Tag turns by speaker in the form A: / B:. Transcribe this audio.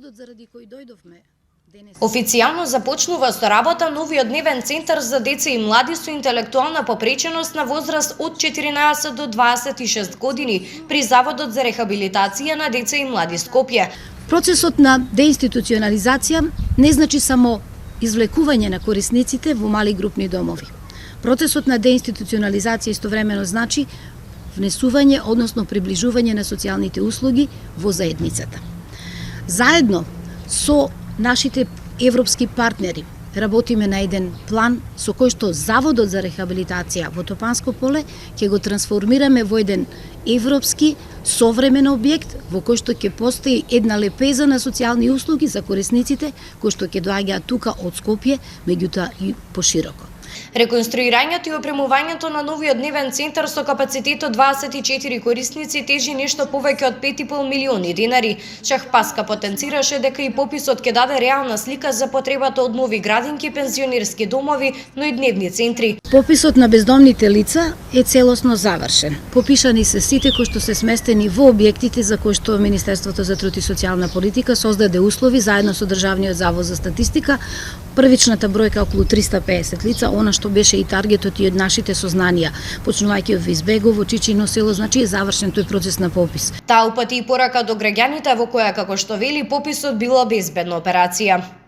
A: Поводот заради кој дојдовме денес.
B: Официјално започнува со работа новиот дневен центар за деца и млади со интелектуална попреченост на возраст од 14 до 26 години при Заводот за рехабилитација на деца и млади Скопје.
A: Процесот на деинституционализација не значи само извлекување на корисниците во мали групни домови. Процесот на деинституционализација истовремено значи внесување, односно приближување на социјалните услуги во заедницата. Заедно со нашите европски партнери работиме на еден план со кој што Заводот за рехабилитација во Топанско поле ќе го трансформираме во еден европски современ објект во кој што ќе постои една лепеза на социјални услуги за корисниците кои што ќе доаѓаат тука од Скопје, меѓутоа и пошироко.
B: Реконструирањето и опремувањето на новиот дневен центар со капацитет од 24 корисници тежи нешто повеќе од 5,5 милиони денари. Шах Паска потенцираше дека и пописот ќе даде реална слика за потребата од нови градинки, пензионерски домови, но и дневни центри.
A: Пописот на бездомните лица е целосно завршен. Попишани се сите кои што се сместени во објектите за кои што Министерството за труд и социјална политика создаде услови заедно со Државниот завод за статистика. Првичната бројка околу 350 лица, она што беше и таргетот и од нашите сознанија, почнувајќи од Визбегово, Чичино село, значи е завршен тој процес на попис.
B: Таа упати и порака до граѓаните во која, како што вели, пописот била безбедна операција.